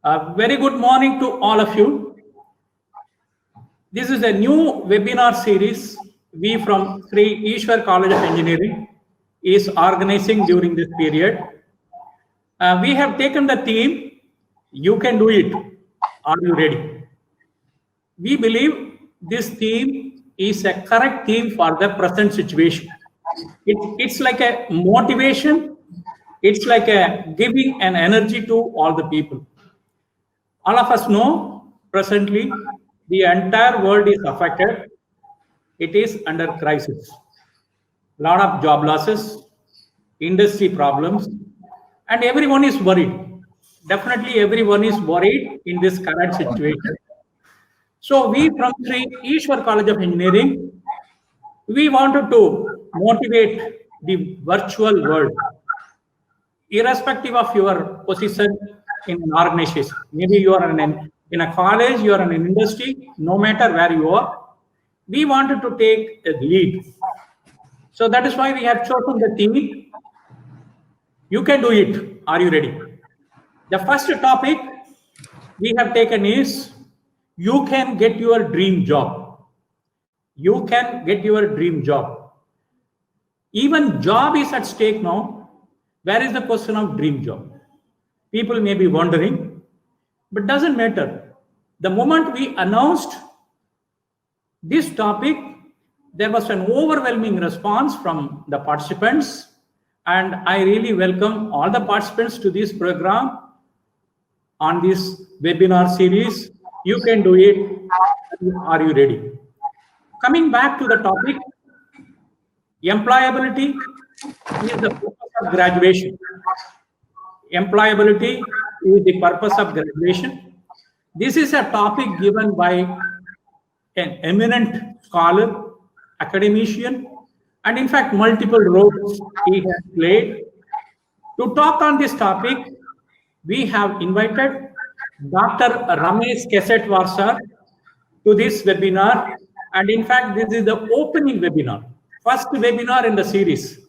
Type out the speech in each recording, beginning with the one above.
Very good morning to all of you. This is a new webinar series we from Sri Ishwar College of Engineering is organizing during this period. We have taken the theme, you can do it. Are you ready? We believe this theme is a correct theme for the present situation. It's like a motivation. It's like a giving an energy to all the people. All of us know presently the entire world is affected. It is under crisis. A lot of job losses, industry problems, and everyone is worried. Definitely everyone is worried in this current situation. So we from Sri Ishwar College of Engineering, we wanted to motivate the virtual world, irrespective of your position in an organization. Maybe you are in a college, you are in an industry, no matter where you are, we wanted to take a lead. So that is why we have chosen the theme, you can do it. Are you ready? The first topic we have taken is, you can get your dream job. You can get your dream job. Even job is at stake now. Where is the question of dream job? People may be wondering, but doesn't matter. The moment we announced this topic, there was an overwhelming response from the participants, and I really welcome all the participants to this program on this webinar series. You can do it. Are you ready? Coming back to the topic, employability is the purpose of graduation. Employability is the purpose of graduation. This is a topic given by an eminent scholar, academician, and in fact, multiple roles he has played. To talk on this topic, we have invited Dr. Ramesh Kesetwar sir to this webinar. And in fact, this is the opening webinar, first webinar in the series.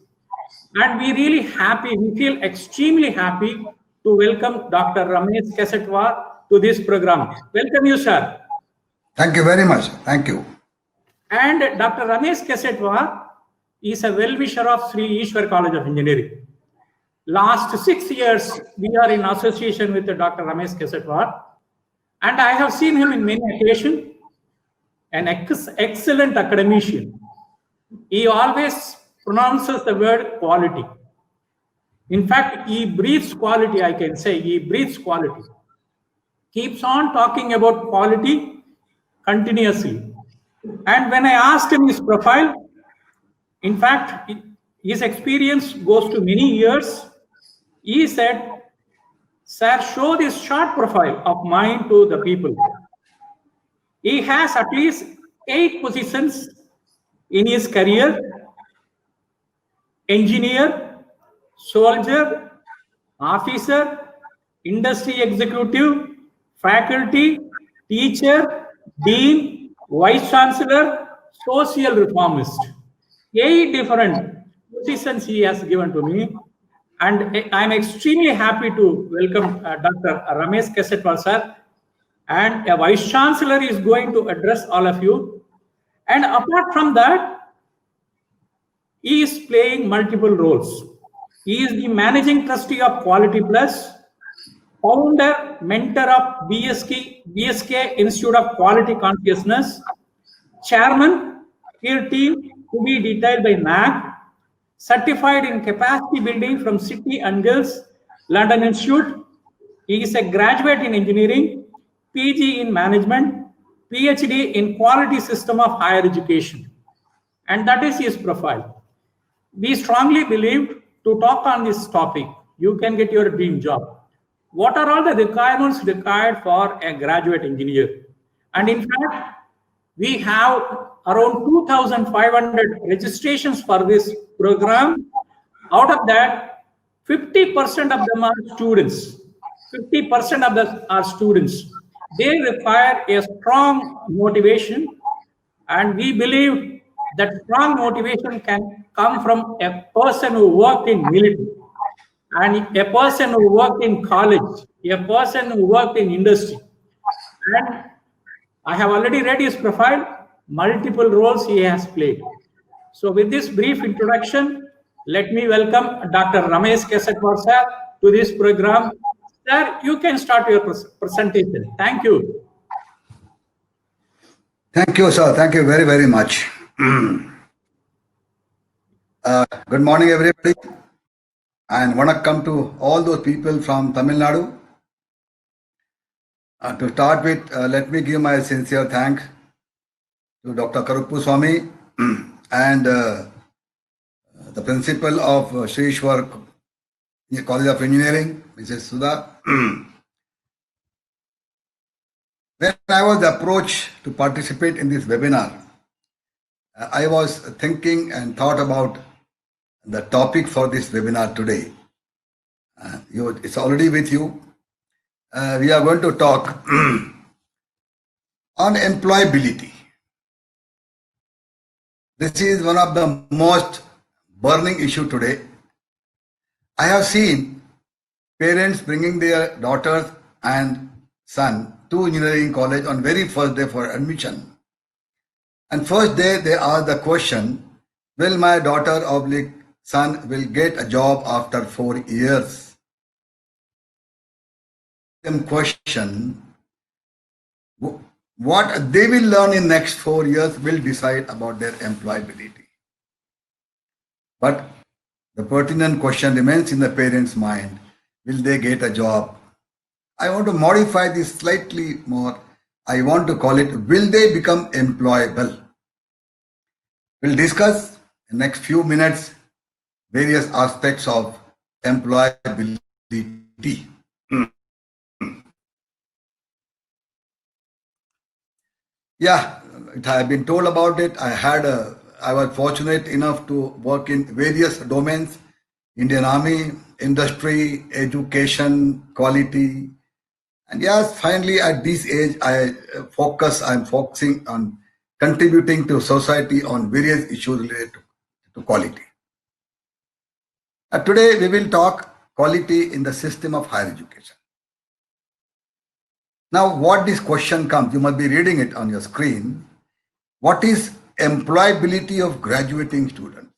And we really happy, we feel extremely happy to welcome Dr. Ramesh Kesetwar to this program. Welcome you, sir. Thank you very much. Thank you. And Dr. Ramesh Kesetwar is a well-wisher of Sri Ishwar College of Engineering. Last 6 years, we are in association with Dr. Ramesh Kesetwar, and I have seen him in many occasions, an excellent academician. He always pronounces the word quality. In fact, he breathes quality, I can say. He breathes quality. Keeps on talking about quality continuously. And when I asked him his profile, in fact, his experience goes to many years. He said, sir, show this short profile of mine to the people. He has at least 8 positions in his career: engineer, soldier, officer, industry executive, faculty, teacher, dean, vice chancellor, social reformist. 8 different positions he has given to me. And I'm extremely happy to welcome Dr. Ramesh Kesetwar sir. And a vice chancellor is going to address all of you. And apart from that, he is playing multiple roles. He is the managing trustee of Quality Plus, founder, mentor of BSK Institute of Quality Consciousness, chairman, peer team to be detailed by NAAC, certified in capacity building from City and Guilds London Institute. He is a graduate in engineering, PG in management, PhD in quality system of higher education. And that is his profile. We strongly believe to talk on this topic, you can get your dream job. What are all the requirements required for a graduate engineer? And in fact, we have around 2,500 registrations for this program. Out of that, 50% of them are students. 50% of them are students. They require a strong motivation, and we believe that strong motivation can come from a person who worked in military. and a person who worked in college, a person who worked in industry. And I have already read his profile, multiple roles he has played. So with this brief introduction, let me welcome Dr. Ramesh Kesatkar sir to this program. Sir, you can start your presentation. Thank you. Thank you, sir. Thank you very, very much. Good morning, everybody. And vanakkam to all those people from Tamil Nadu. To start with, let me give my sincere thanks to Dr. Karuppu Swami and the principal of Sri Ishwar College of Engineering, Mrs. Sudha. When I was approached to participate in this webinar, I was thinking and thought about the topic for this webinar today. It's already with you. We are going to talk on employability. This is one of the most burning issue today. I have seen parents bringing their daughters and son to engineering college on very first day for admission. And first day they ask the question, will my daughter or son will get a job after 4 years? Question, what they will learn in next 4 years will decide about their employability. But the pertinent question remains in the parents' mind, will they get a job? I want to modify this slightly more. I want to call it, will they become employable? We'll discuss in the next few minutes various aspects of employability. Yeah, I've been told about it. I was fortunate enough to work in various domains, Indian Army, industry, education, quality. And yes, finally at this age, I'm focusing on contributing to society on various issues related to quality. Today we will talk quality in the system of higher education. Now, what this question comes, you must be reading it on your screen. What is employability of graduating students?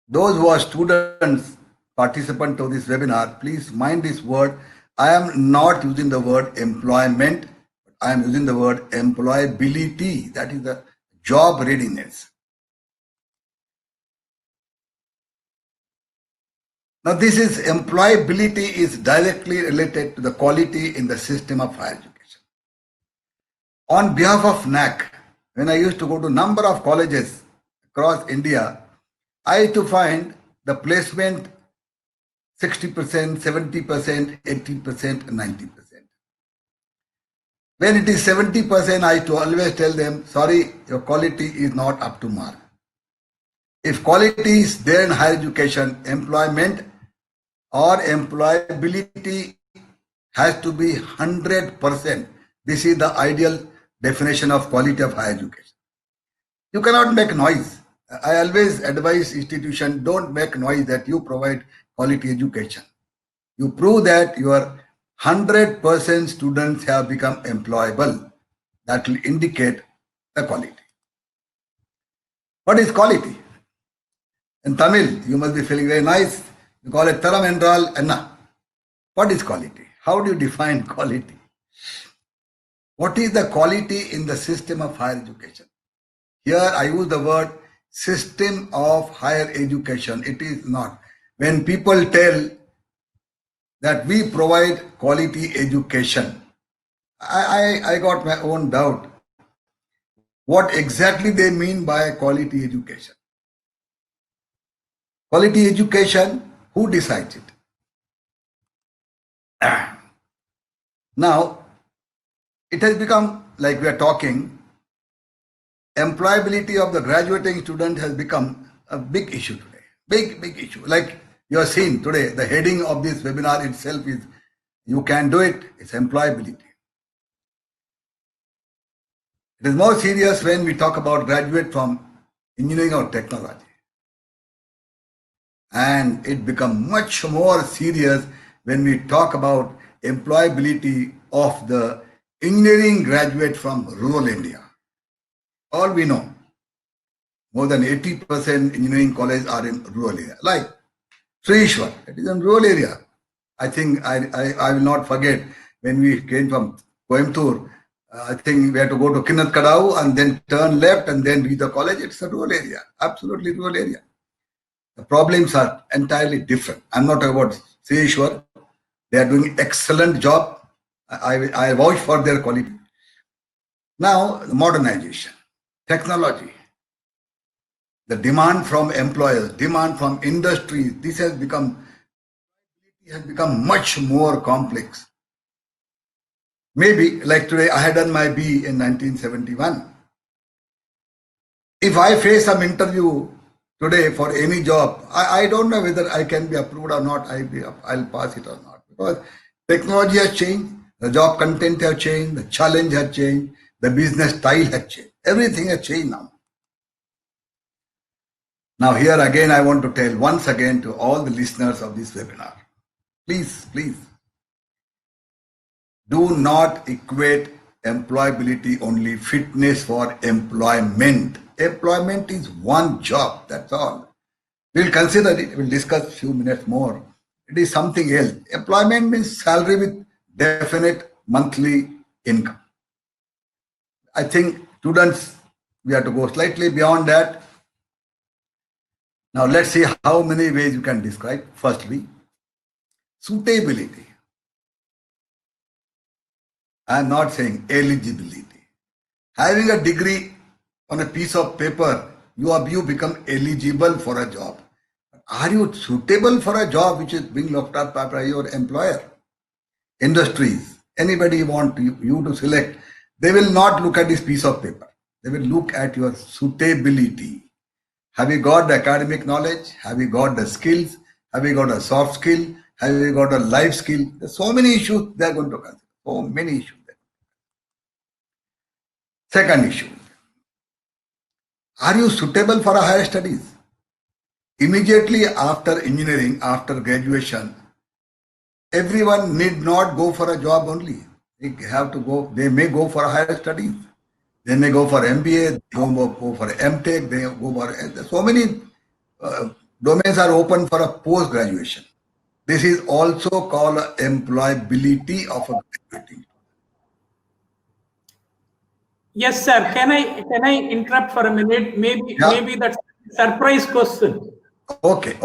Those who are students, participants of this webinar, please mind this word. I am not using the word employment, I am using the word employability. That is the job readiness. Now, this is employability is directly related to the quality in the system of higher education. On behalf of NAC, when I used to go to number of colleges across India, I used to find the placement 60%, 70%, 80%, 90%. When it is 70%, I used to always tell them, sorry, your quality is not up to mark. If quality is there in higher education, employment or employability has to be 100%. This is the ideal definition of quality of higher education. You cannot make noise. I always advise institutions, don't make noise that you provide quality education. You prove that your 100% students have become employable. That will indicate the quality. What is quality? In Tamil, you must be feeling very nice. You call it Taram Endral Enna. What is quality? How do you define quality? What is the quality in the system of higher education? Here I use the word system of higher education. It is not. When people tell that we provide quality education, I got my own doubt. What exactly they mean by quality education? Quality education, who decides it? Now, it has become, like we are talking, employability of the graduating student has become a big issue today. Big issue. Like you are seeing today, the heading of this webinar itself is, you can do it, it's employability. It is more serious when we talk about graduate from engineering or technology. And it becomes much more serious when we talk about employability of the engineering graduate from rural India. All we know, more than 80% engineering colleges are in rural area. Like Sri Ishwar, it is in rural area. I think I will not forget when we came from Coimbatore, I think we had to go to Kinnath Kadau and then turn left and then reach the college. It's a rural area, absolutely rural area. The problems are entirely different. I'm not talking about Sri Ishwar. They are doing excellent job. I vouch for their quality. Now, modernization, technology, the demand from employers, demand from industries, this has become much more complex. Maybe like today, I had done my B in 1971. If I face some interview today for any job, I don't know whether I can be approved or not. I'll pass it or not, because technology has changed, the job content has changed, the challenge has changed, the business style has changed. Everything has changed now. Now here again, I want to tell once again to all the listeners of this webinar, please, do not equate employability only fitness for employment. Employment is one job, that's all. We'll consider it, we'll discuss a few minutes more. It is something else. Employment means salary with definite monthly income. I think students, we have to go slightly beyond that. Now let's see how many ways you can describe. Firstly, suitability. I'm not saying eligibility. Having a degree on a piece of paper, you become eligible for a job. Are you suitable for a job which is being looked up by your employer? Industries, anybody want you to select, they will not look at this piece of paper. They will look at your suitability. Have you got the academic knowledge? Have you got the skills? Have you got a soft skill? Have you got a life skill? There's so many issues they are going to consider. So many issues. Second issue, are you suitable for a higher studies? Immediately after engineering, after graduation, everyone need not go for a job only. They have to go, they may go for a higher studies. They may go for MBA, they go for MTech, they go for, so many domains are open for a post-graduation. This is also called employability of a graduating. Yes, sir. Can I interrupt for a minute? Maybe that's a surprise question. Okay.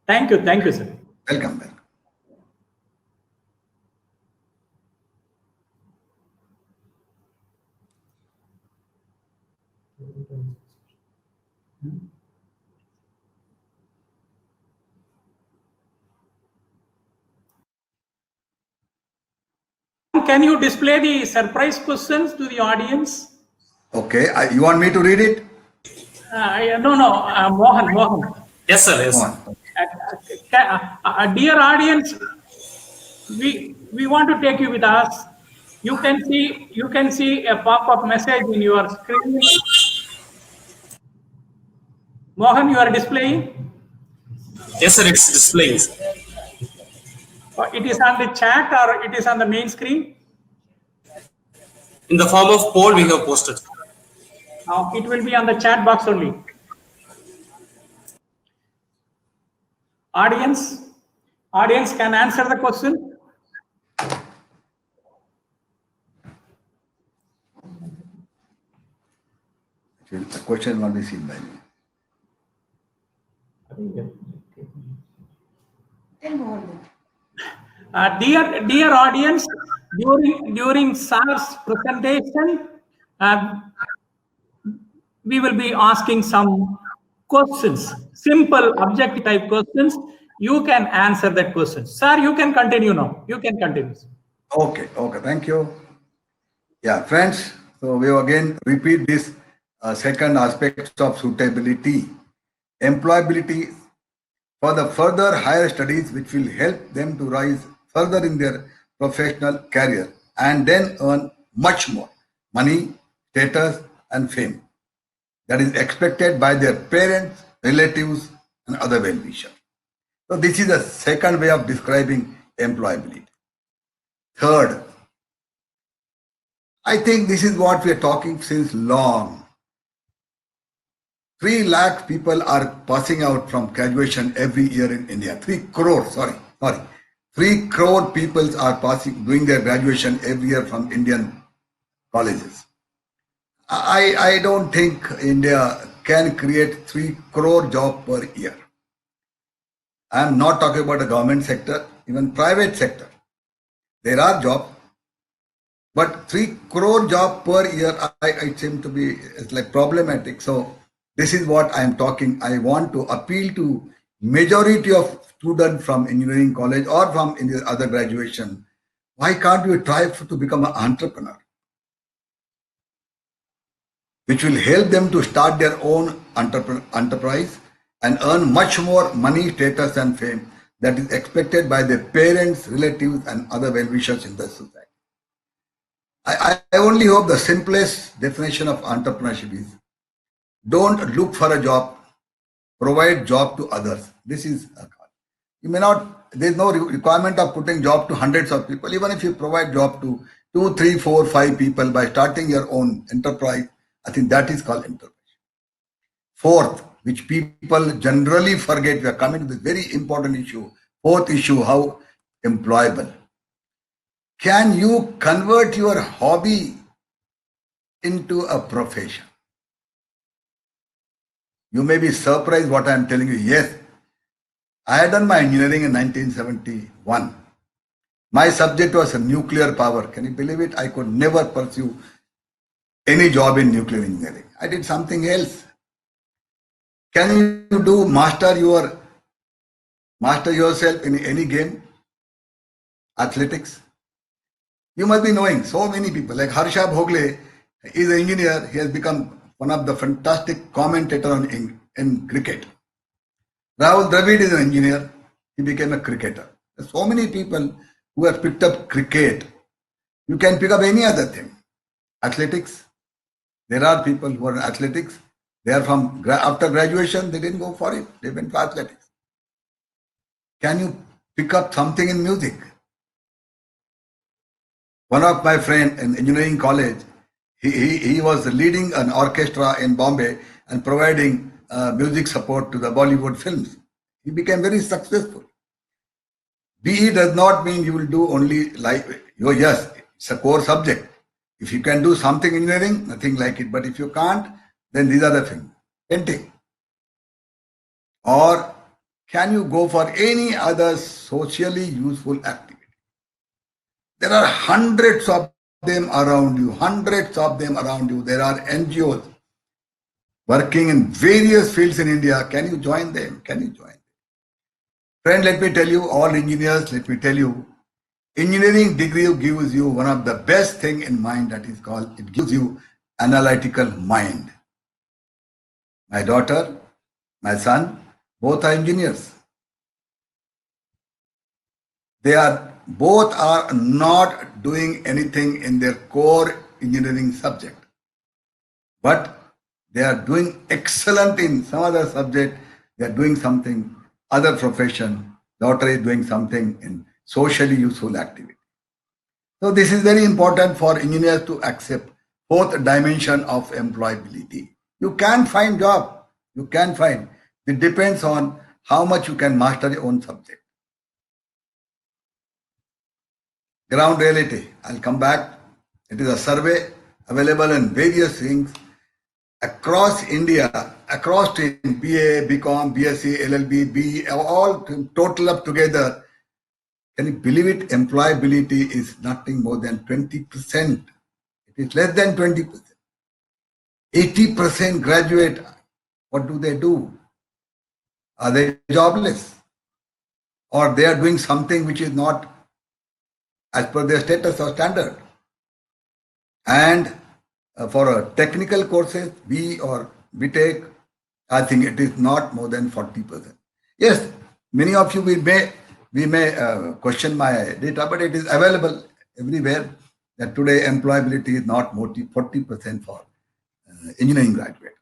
Thank you, sir. Welcome. Can you display the surprise questions to the audience? Okay, you want me to read it? No, Mohan. Yes, sir. Yes. Dear audience, we want to take you with us. You can see a pop-up message in your screen. Mohan, you are displaying? Yes, sir. It's displaying. It is on the chat or it is on the main screen? In the form of poll we have posted. It will be on the chat box only. Audience can answer the question. The question will be seen by me. Dear audience, during SAR's presentation, we will be asking some questions, simple objective type questions. You can answer that question. Sir, you can continue now. You can continue. Okay, thank you. Yeah, friends, so we again repeat this second aspect of suitability. Employability for the further higher studies, which will help them to rise further in their professional career and then earn much more money, status, and fame that is expected by their parents, relatives, and other well-wisher. So this is the second way of describing employability. Third, I think this is what we are talking since long. 3 lakh people are passing out from graduation every year in India. 3 crore, sorry. 3 crore people are doing their graduation every year from Indian colleges. I don't think India can create 3 crore jobs per year. I am not talking about the government sector, even private sector. There are jobs, but 3 crore job per year, I seem to be, it's like problematic. So this is what I am talking. I want to appeal to majority of students from engineering college or from any other graduation. Why can't you try to become an entrepreneur, which will help them to start their own enterprise and earn much more money, status and fame that is expected by their parents, relatives and other well-wishers in the society. I only hope the simplest definition of entrepreneurship is don't look for a job, provide job to others. This is a call. You may not, there's no requirement of putting job to hundreds of people. Even if you provide job to 2, 3, 4, 5 people by starting your own enterprise, I think that is called enterprise. Fourth, which people generally forget, we are coming to this very important issue. Fourth issue, how employable. Can you convert your hobby into a profession? You may be surprised what I am telling you. Yes, I had done my engineering in 1971. My subject was nuclear power. Can you believe it? I could never pursue any job in nuclear engineering. I did something else. Can you do master yourself in any game? Athletics? You must be knowing so many people like Harsha Bhogle is an engineer. He has become one of the fantastic commentators in cricket. Rahul Dravid is an engineer. He became a cricketer. There's so many people who have picked up cricket. You can pick up any other thing. Athletics. There are people who are in athletics. They are from, after graduation, they didn't go for it. They went for athletics. Can you pick up something in music? One of my friends in engineering college, he was leading an orchestra in Bombay and providing music support to the Bollywood films. He became very successful. BE does not mean you will do only like, yes, it's a core subject. If you can do something engineering, nothing like it. But if you can't, then these are the things. Painting. Or can you go for any other socially useful activity? There are hundreds of them around you, There are NGOs working in various fields in India. Can you join them? Friend, let me tell you, all engineers, engineering degree gives you one of the best thing in mind, that is called, it gives you analytical mind. My daughter, my son, both are engineers. Both are not doing anything in their core engineering subject, but they are doing excellent in some other subject. They are doing something other profession. Daughter is doing something in socially useful activity. So this is very important for engineers to accept fourth dimension of employability. You can find job. It depends on how much you can master your own subject. Ground reality. I'll come back. It is a survey available in various things across India, across stream, BA, BCom, BSc, LLB, BE, all total up together. Can you believe it? Employability is nothing more than 20%. It is less than 20%. 80% graduate. What do? Are they jobless? Or they are doing something which is not as per their status or standard. And for technical courses, B or BTech, I think it is not more than 40%. Yes, many of you we may question my data, but it is available everywhere that today employability is not more than 40% for engineering graduate.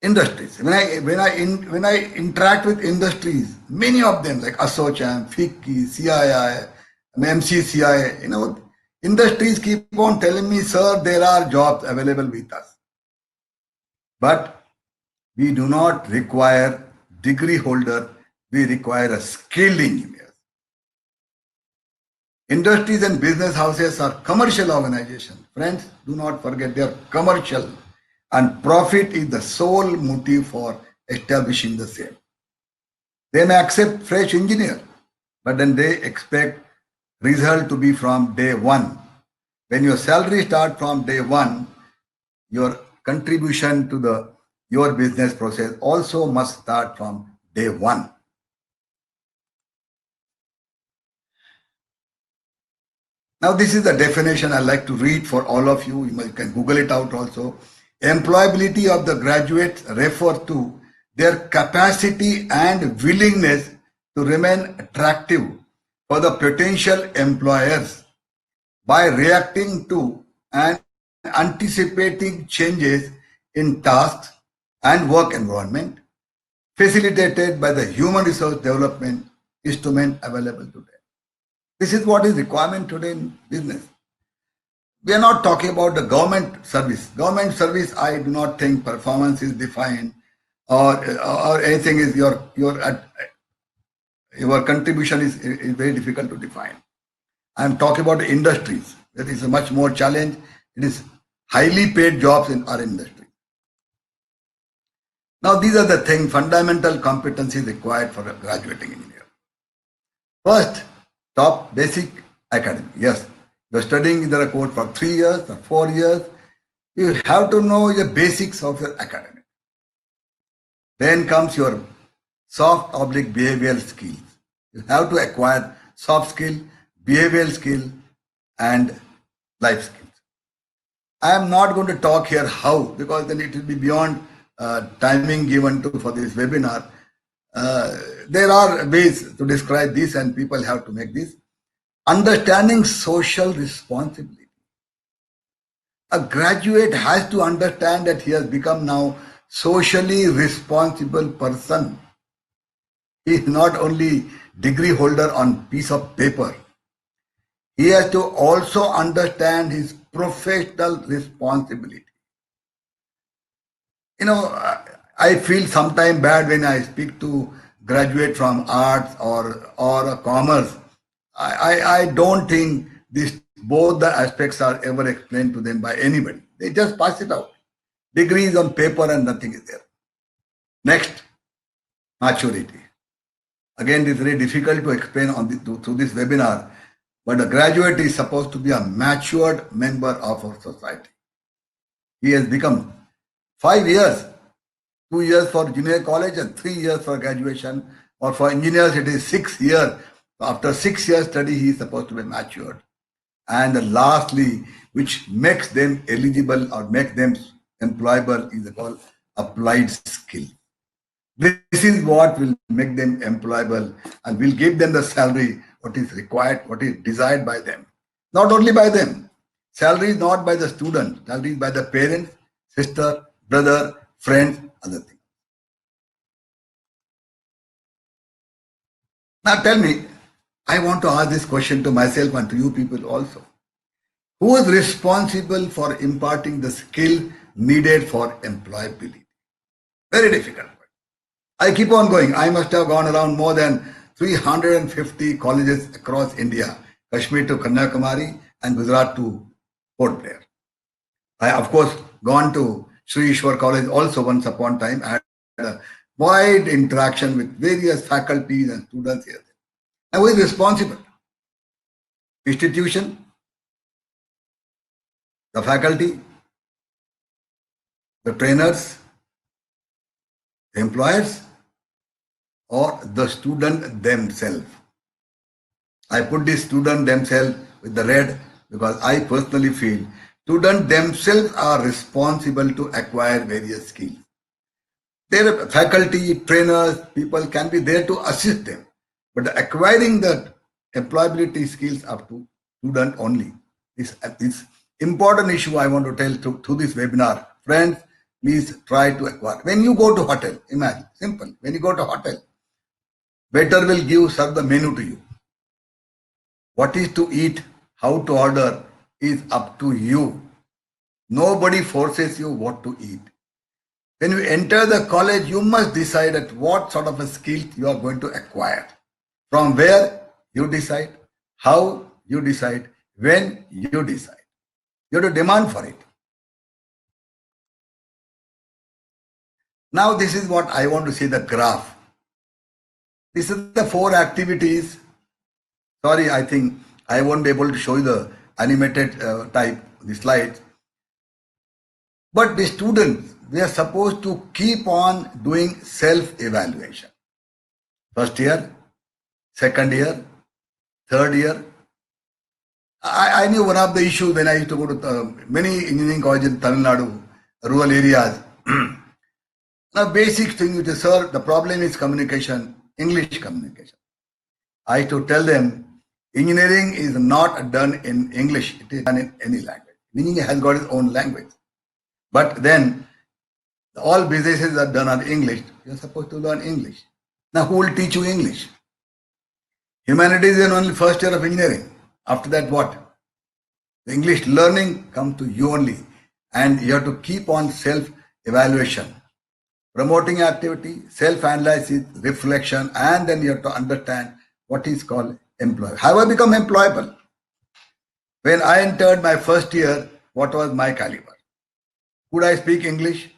industries. When I interact with industries, many of them like ASSOCHAM, FICCI, CII, MCCI, industries keep on telling me, sir, there are jobs available with us. But we do not require degree holder, we require a skilled engineer. Industries and business houses are commercial organizations. Friends, do not forget they are commercial and profit is the sole motive for establishing the same. They may accept fresh engineer, but then they expect result to be from day one. When your salary starts from day one, your contribution to your business process also must start from day one. Now, this is the definition I like to read for all of you. You can Google it out also. Employability of the graduates refer to their capacity and willingness to remain attractive for the potential employers by reacting to and anticipating changes in tasks and work environment facilitated by the human resource development instrument available today. This is what is requirement today in business. We are not talking about the government service. Government service, I do not think performance is defined or anything is your contribution is very difficult to define. I am talking about the industries. That is a much more challenge. It is highly paid jobs in our industry. Now, these are the things, fundamental competencies required for a graduating engineer. First, top basic academic. Yes, you're studying in the course for 3 years or 4 years. You have to know the basics of your academic. Then comes your soft oblique behavioral skills. You have to acquire soft skill, behavioral skill, and life skills. I am not going to talk here how, because then it will be beyond timing given for this webinar. There are ways to describe this and people have to make this. Understanding social responsibility. A graduate has to understand that he has become now socially responsible person. He is not only degree holder on piece of paper. He has to also understand his professional responsibility. I feel sometimes bad when I speak to graduate from arts or commerce. I don't think both the aspects are ever explained to them by anybody. They just pass it out. Degrees on paper and nothing is there. Next, maturity. Again, it is very difficult to explain through this webinar, but a graduate is supposed to be a matured member of our society. He has become 5 years, 2 years for junior college and 3 years for graduation, or for engineers it is 6 years. After 6 years study, he is supposed to be matured. And lastly, which makes them eligible or make them employable is called applied skill. This is what will make them employable and will give them the salary, what is required, what is desired by them. Not only by them. Salary is not by the student. Salary is by the parents, sister, brother, friends, other things. Now tell me, I want to ask this question to myself and to you people also. Who is responsible for imparting the skill needed for employability? Very difficult. I keep on going. I must have gone around more than 350 colleges across India, Kashmir to Kanyakumari and Gujarat to Port Blair. I, of course, gone to Sri Ishwar College also once upon a time. I had a wide interaction with various faculties and students here. I was responsible. Institution, the faculty, the trainers, the employers, or the student themselves. I put the student themselves with the red because I personally feel students themselves are responsible to acquire various skills. Their faculty, trainers, people can be there to assist them. But acquiring the employability skills up to student only is important issue I want to tell through this webinar. Friends, please try to acquire. When you go to hotel, imagine, simple. When you go to hotel, waiter will serve the menu to you. What is to eat, how to order is up to you. Nobody forces you what to eat. When you enter the college, you must decide at what sort of a skill you are going to acquire. From where you decide, how you decide, when you decide. You have to demand for it. Now this is what I want to see, the graph. This is the 4 activities. Sorry, I think I won't be able to show you the animated type, the slides. But the students, they are supposed to keep on doing self-evaluation. First year, second year, third year. I knew one of the issues when I used to go to many engineering colleges in Tamil Nadu, rural areas. Now, basic thing is, sir, the problem is communication, English communication. I used to tell them, engineering is not done in English, it is done in any language. Engineering has got its own language. But then, all businesses are done on English. You are supposed to learn English. Now, who will teach you English? Humanities is only first year of engineering. After that, what? The English learning comes to you only. And you have to keep on self-evaluation. Promoting activity, self-analysis, reflection, and then you have to understand what is called employable. How I become employable? When I entered my first year, what was my caliber? Could I speak English?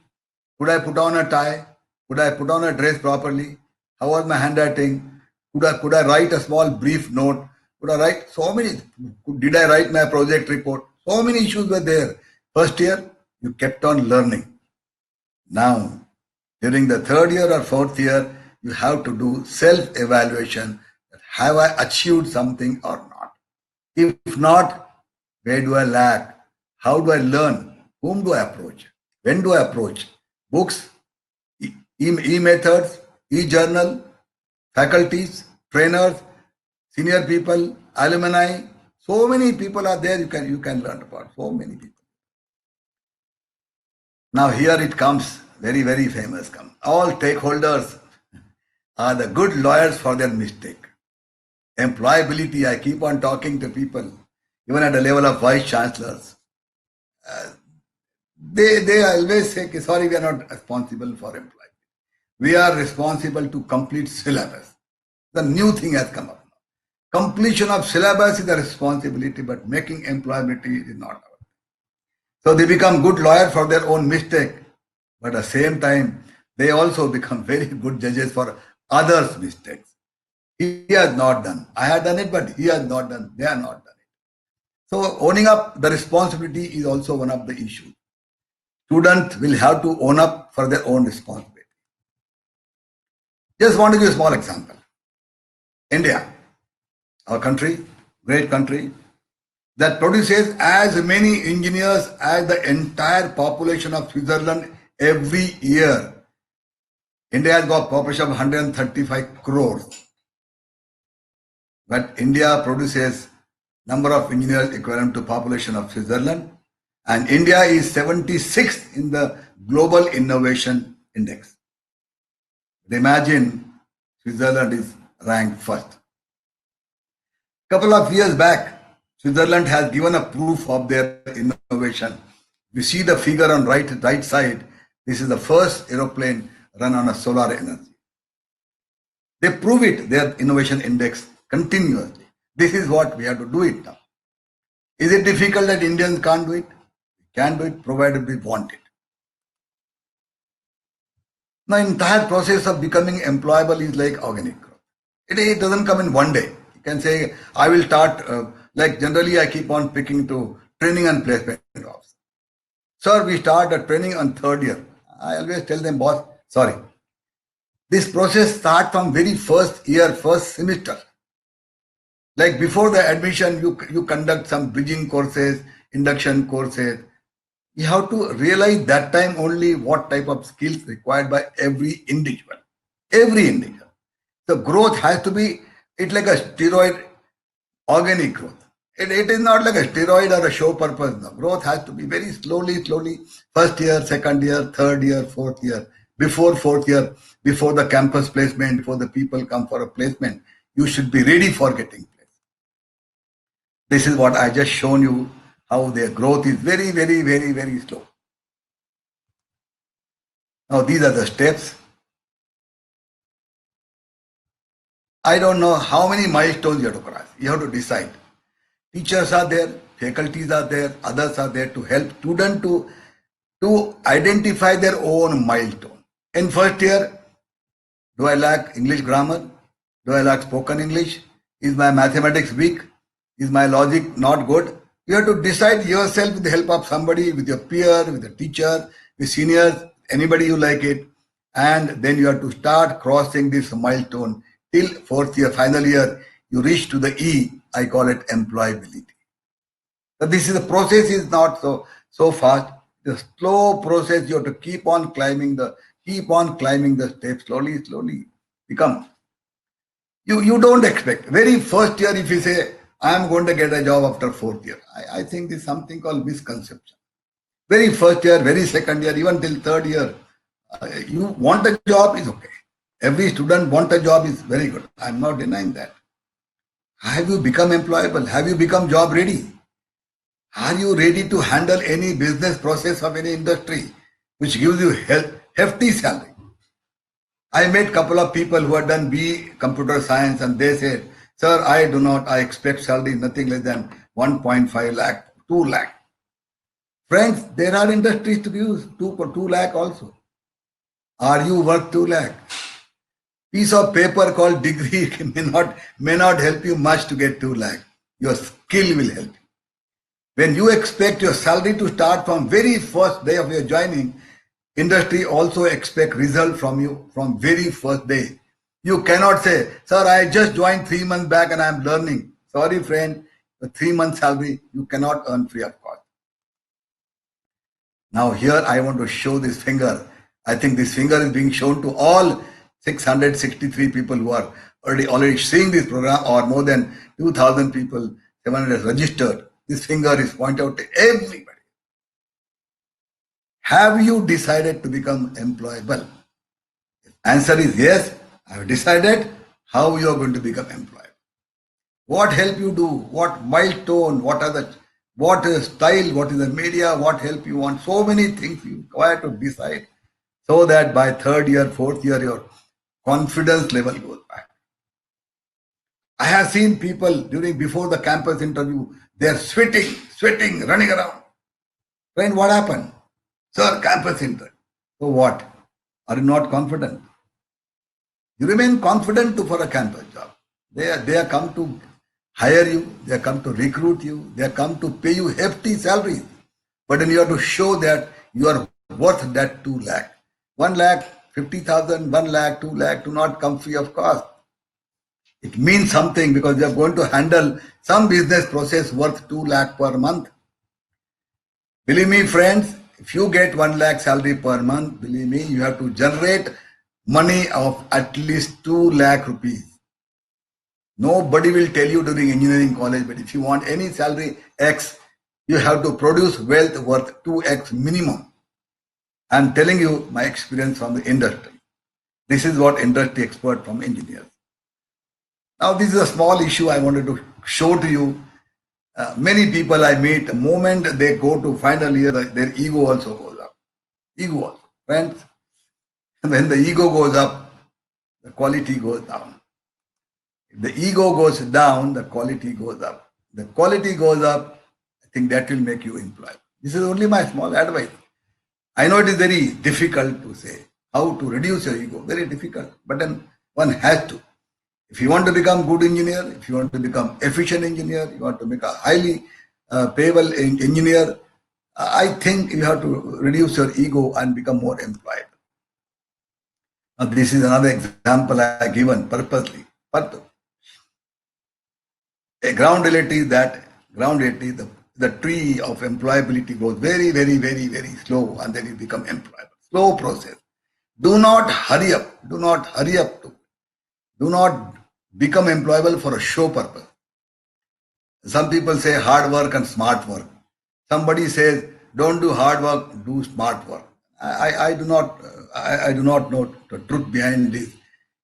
Could I put on a tie? Could I put on a dress properly? How was my handwriting? Could I write a small brief note? Could I write so many? Did I write my project report? So many issues were there. First year, you kept on learning. Now, during the third year or fourth year, you have to do self-evaluation. Have I achieved something or not? If not, where do I lack? How do I learn? Whom do I approach? When do I approach? Books, e-methods, e-journal, faculties, trainers, senior people, alumni. So many people are there you can learn about. So many people. Now here it comes, very, very famous. All stakeholders are the good lawyers for their mistake. Employability, I keep on talking to people, even at the level of vice chancellors. They always say, sorry, we are not responsible for employment. We are responsible to complete syllabus. The new thing has come up now. Completion of syllabus is a responsibility, but making employability is not our thing. So they become good lawyers for their own mistake, but at the same time, they also become very good judges for others' mistakes. He has not done. I have done it, but he has not done. They have not done it. So owning up the responsibility is also one of the issues. Students will have to own up for their own responsibility. Just want to give a small example. India, our country, great country, that produces as many engineers as the entire population of Switzerland every year. India has got a population of 135 crores. But India produces number of engineers equivalent to population of Switzerland. And India is 76th in the Global Innovation Index. Imagine Switzerland is ranked first. Couple of years back, Switzerland has given a proof of their innovation. We see the figure on right side. This is the first aeroplane run on a solar energy. They prove it, their innovation index continuously. This is what we have to do it now. Is it difficult that Indians can't do it? We can do it provided we want it. Now, entire process of becoming employable is like organic growth. It doesn't come in one day. You can say, I will start, like generally I keep on picking to training and placement office. Sir, we start the training on third year. I always tell them, boss, sorry. This process starts from very first year, first semester. Like before the admission, you conduct some bridging courses, induction courses. You have to realize that time only what type of skills required by every individual. Every individual. The growth has to be, it's like a steroid, organic growth. It is not like a steroid or a show purpose. No. Growth has to be very slowly. first year, second year, third year, fourth year. Before fourth year, before the campus placement, before the people come for a placement, you should be ready for getting placed. This is what I just shown you, how their growth is very, very, very, very slow. Now these are the steps. I don't know how many milestones you have to cross. You have to decide. Teachers are there, faculties are there, others are there to help students to identify their own milestone. In first year, do I lack English grammar? Do I lack spoken English? Is my mathematics weak? Is my logic not good? You have to decide yourself with the help of somebody, with your peer, with the teacher, with seniors, anybody you like it. And then you have to start crossing this milestone till fourth year, final year, you reach to the E. I call it employability. But this is the process is not so fast. The slow process. You have to keep on climbing the steps slowly. Become. You don't expect very first year if you say I am going to get a job after fourth year. I think this is something called misconception. Very first year, very second year, even till third year, you want a job is okay. Every student want a job is very good. I am not denying that. Have you become employable? Have you become job ready? Are you ready to handle any business process of any industry which gives you hefty salary? I met a couple of people who had done B computer science and they said, sir, I expect salary nothing less than 1.5 lakh, 2 lakh. Friends, there are industries to use 2 lakh also. Are you worth 2 lakh? Piece of paper called degree may not help you much to get 2 lakh. Your skill will help you. When you expect your salary to start from very first day of your joining, industry also expect result from you from very first day. You cannot say, sir, I just joined 3 months back and I am learning. Sorry, friend, the 3 month salary you cannot earn free of cost. Now here I want to show this finger. I think this finger is being shown to all 663 people who are already seeing this program, or more than 2,000 people, 700 registered. This finger is pointed out to everybody. Have you decided to become employable? If answer is yes, I have decided how you are going to become employable. What help you do? What milestone? What style? What is the media? What help you want? So many things you require to decide, so that by third year, fourth year, your confidence level goes back. I have seen people before the campus interview, they are sweating, running around. Friend, what happened? Sir, campus interview. So what? Are you not confident? You remain confident for a campus job. They are come to hire you, they are come to recruit you, they are come to pay you hefty salaries. But then you have to show that you are worth that 2 lakh. 1 lakh, 50,000, 1 lakh, 2 lakh do not come free of cost. It means something because you are going to handle some business process worth 2 lakh per month. Believe me, friends, if you get 1 lakh salary per month, believe me, you have to generate money of at least 2 lakh rupees. Nobody will tell you during engineering college, but if you want any salary X, you have to produce wealth worth 2x minimum. I'm telling you my experience from the industry. This is what industry expert from engineers. Now this is a small issue I wanted to show to you. Many people I meet, the moment they go to final year, their ego also goes up. Ego also. Friends, when the ego goes up, the quality goes down. If the ego goes down, the quality goes up. The quality goes up, I think that will make you employable. This is only my small advice. I know it is very difficult to say how to reduce your ego, very difficult, but then one has to. If you want to become good engineer, if you want to become efficient engineer, you want to make a highly payable engineer, I think you have to reduce your ego and become more employable. Now this is another example I have given purposely. But a ground reality is that the tree of employability goes very, very, very, very slow, and then you become employable. Slow process. Do not hurry up. Do not hurry up. Do not become employable for a show purpose. Some people say hard work and smart work. Somebody says Don't do hard work, do smart work. I do not know the truth behind this.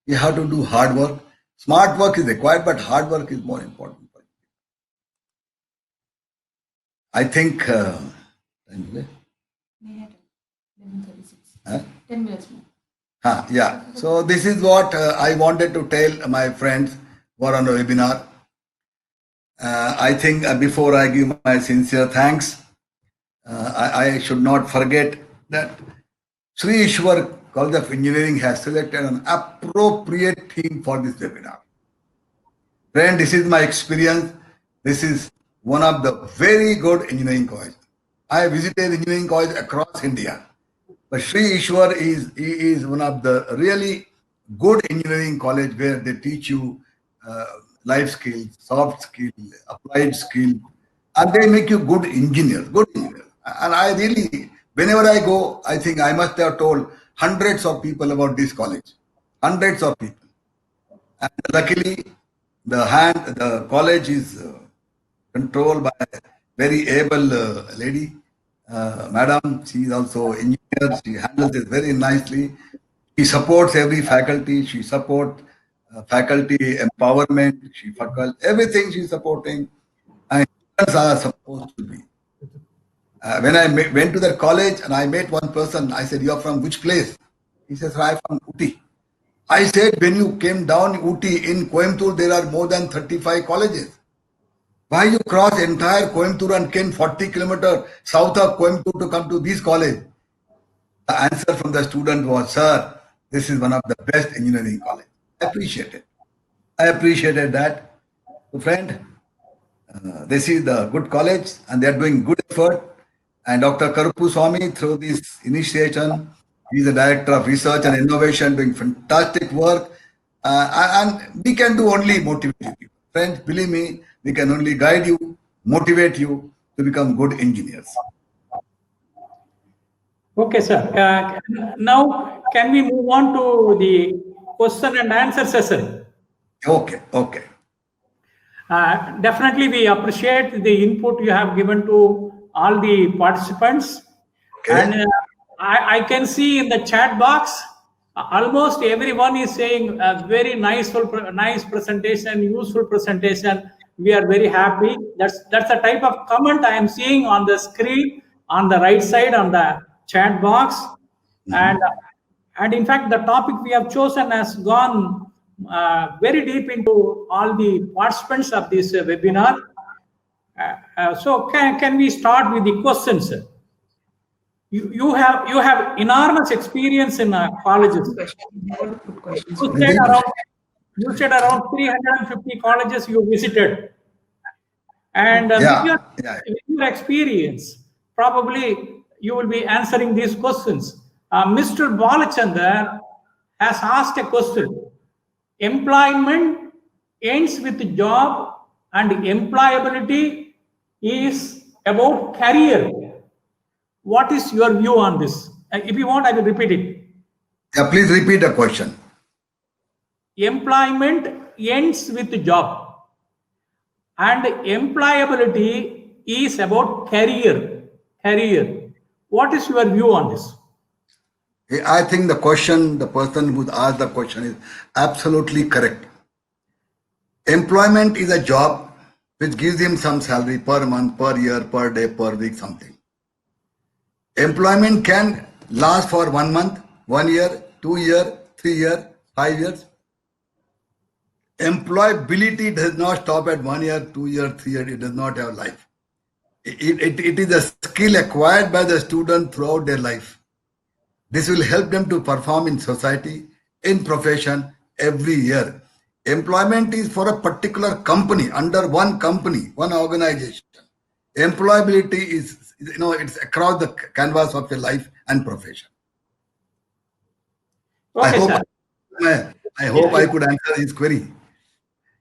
You have to do hard work. Smart work is required, but hard work is more important. I think. Anyway. 10 minutes more. Yeah. So this is what I wanted to tell my friends who are on the webinar. I think before I give my sincere thanks, I should not forget that Sri Ishwar College of Engineering has selected an appropriate theme for this webinar. Friend, this is my experience. This is one of the very good engineering colleges. I visited engineering college across India. But Sri Ishwar is one of the really good engineering college where they teach you life skills, soft skills, applied skills, and they make you good engineers, And I really, whenever I go, I think I must have told hundreds of people about this college, hundreds of people. And luckily, the college is controlled by a very able lady. Madam, she is also engineer. She handles it very nicely. She supports every faculty. She supports faculty empowerment. Everything she's supporting. And students are supposed to be. When I went to that college and I met one person, I said, "You are from which place?" He says, "I am from Ooty." I said, "When you came down Ooty in Coimbatore, there are more than 35 colleges. Why you cross entire Coimbatore and came 40 kilometers south of Coimbatore to come to this college?" The answer from the student was, "Sir, this is one of the best engineering college." I appreciate it. I appreciated that. So friend, this is the good college and they are doing good effort. And Dr. Karuppu Swami, through this initiation, he is the Director of Research and Innovation, doing fantastic work. And we can do only motivate you. Friends, believe me, we can only guide you, motivate you to become good engineers. Okay, sir. Now, can we move on to the question and answer session? Okay. Definitely, we appreciate the input you have given to all the participants. Okay. And I can see in the chat box, almost everyone is saying a very nice presentation, useful presentation. We are very happy. That's the type of comment I am seeing on the screen, on the right side, on the chat box. And in fact, the topic we have chosen has gone very deep into all the participants of this webinar. So can we start with the questions? You have enormous experience in colleges. You said around 350 colleges you visited, and with your experience, probably you will be answering these questions. Mr. Balachandar has asked a question. Employment ends with job and employability is about career. What is your view on this? If you want, I will repeat it. Yeah, please repeat the question. Employment ends with job and employability is about career. What is your view on this? I think the person who asked the question is absolutely correct. Employment is a job which gives him some salary per month, per year, per day, per week, something. Employment can last for 1 month, 1 year, 2 years, 3 years, 5 years. Employability does not stop at 1 year, 2 years, 3 years. It does not have life. It is a skill acquired by the student throughout their life. This will help them to perform in society, in profession, every year. Employment is for a particular company, under one company, one organization. Employability is, it's across the canvas of your life and profession. Okay, I hope I could answer his query.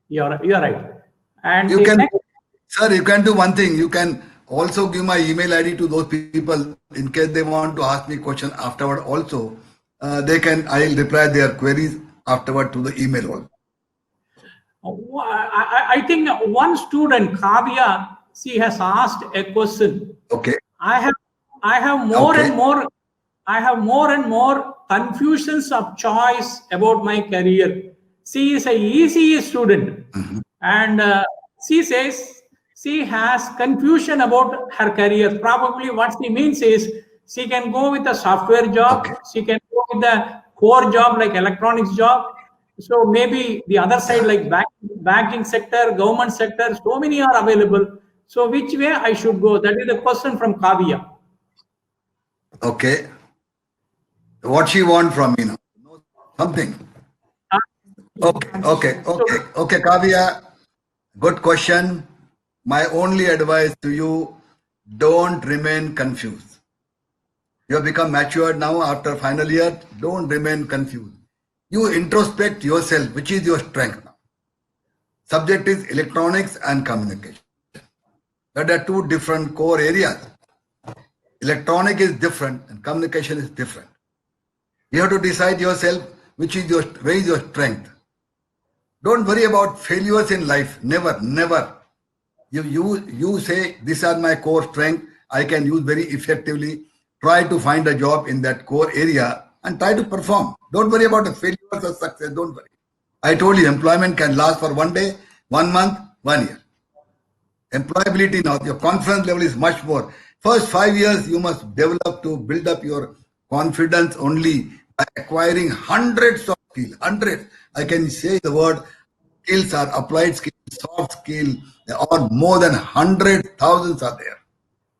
You're right. And you can do one thing. You can also give my email ID to those people in case they want to ask me question afterward. Also, I'll reply their queries afterward to the email. I think one student, Kavya, she has asked a question. Okay. I I have more Okay. and more. I have more and more confusions of choice about my career. She is a ECE student, and she says she has confusion about her career. Probably what she means is she can go with a software job, Okay. she can go with a core job like electronics job. So maybe the other side like banking sector, government sector, so many are available. So which way I should go? That is the question from Kavya. Okay. What she want from me now? Something. Okay, Kavya. Good question. My only advice to you, don't remain confused. You have become matured now after final year. Don't remain confused. You introspect yourself, which is your strength now. Subject is electronics and communication. But there are two different core areas. Electronic is different and communication is different. You have to decide yourself where is your strength. Don't worry about failures in life. Never, never. You say these are my core strength. I can use very effectively. Try to find a job in that core area and try to perform. Don't worry about the failures or success. Don't worry. I told you employment can last for 1 day, 1 month, 1 year. Employability now, your confidence level is much more. First 5 years, you must develop to build up your confidence only by acquiring hundreds of skills. Hundreds. I can say the word skills are applied skills, soft skill, or more than 100,000 are there.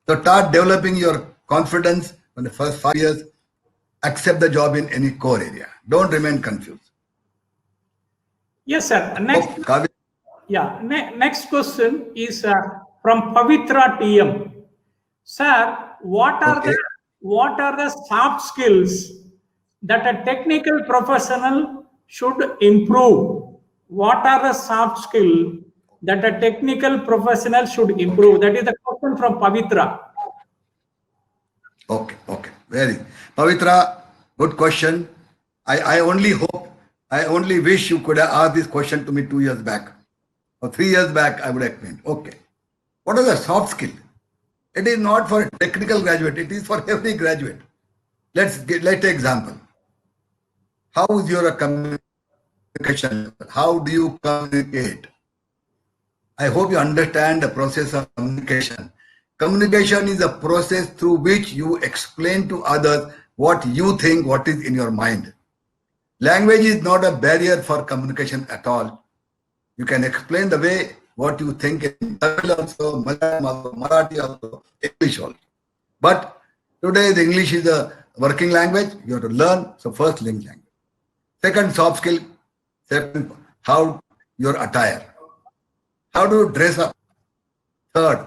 So start developing your confidence in the first 5 years. Accept the job in any core area. Don't remain confused. Yes, sir. Next. Oh, Kavya. Yeah, next question is from Pavitra TM. Sir, what are Okay. the soft skills that a technical professional should improve? What are the soft skills that a technical professional should improve? That is the question from Pavitra. Okay. Very. Pavitra, good question. I only wish you could have asked this question to me 2 years back. Or 3 years back, I would explain. Okay. What is a soft skill? It is not for a technical graduate, it is for every graduate. Let's take example. How is your communication level? How do you communicate? I hope you understand the process of communication. Communication is a process through which you explain to others what you think, what is in your mind. Language is not a barrier for communication at all. You can explain the way what you think in Tamil also, Malayalam also, Marathi also, English also. But today the English is a working language. You have to learn. So first language. Second soft skill. Second, how your attire. How do you dress up? Third,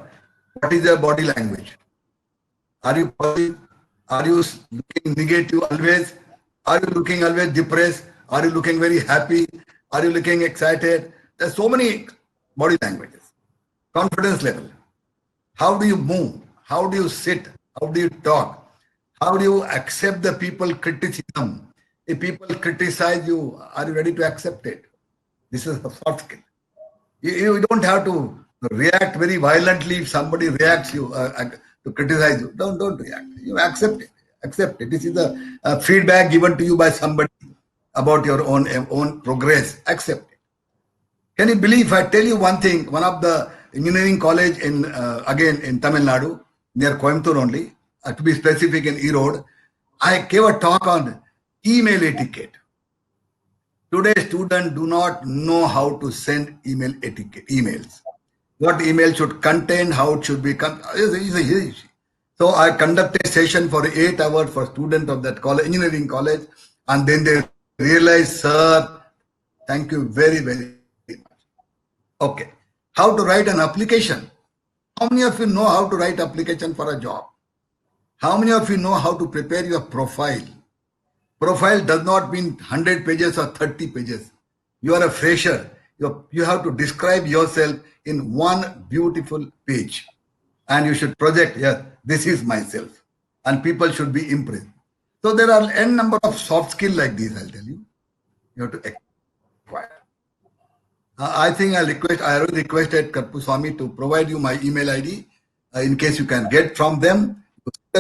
what is your body language? Are you positive? Are you looking negative always? Are you looking always depressed? Are you looking very happy? Are you looking excited? There's so many body languages. Confidence level. How do you move? How do you sit? How do you talk? How do you accept the people criticism? If people criticize you, are you ready to accept it? This is a soft skill. You don't have to react very violently if somebody reacts you to criticize you. Don't react. You accept it. Accept it. This is a feedback given to you by somebody about your own progress. Accept it. Can you believe if I tell you one thing? One of the engineering college in Tamil Nadu, near Coimbatore only, to be specific in Erode, I gave a talk on email etiquette. Today, students do not know how to send emails. What email should contain, how it should be. So I conducted a session for 8 hours for students of that college, engineering college, and then they realized, sir, thank you very, very much. Okay. How to write an application? How many of you know how to write application for a job? How many of you know how to prepare your profile? Profile does not mean 100 pages or 30 pages. You are a fresher. You have to describe yourself in one beautiful page. And you should project, yes, this is myself. And people should be impressed. So there are n number of soft skills like these, I'll tell you. You have to acquire. I think I already requested Karpuswamy to provide you my email ID in case you can get from them.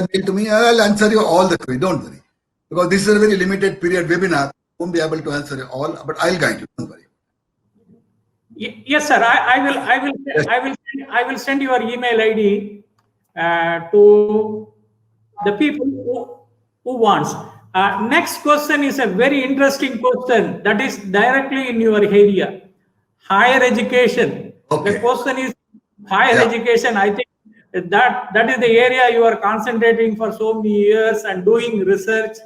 the mail to me. I'll answer you all the queries. Don't worry, because this is a very limited period webinar. Won't be able to answer you all, but I'll guide you. Don't worry. Yes, sir. I will send your email ID to the people who wants. Next question is a very interesting question that is directly in your area. Higher education. Okay. The question is higher Yeah. education. I think that is the area you are concentrating for so many years and doing research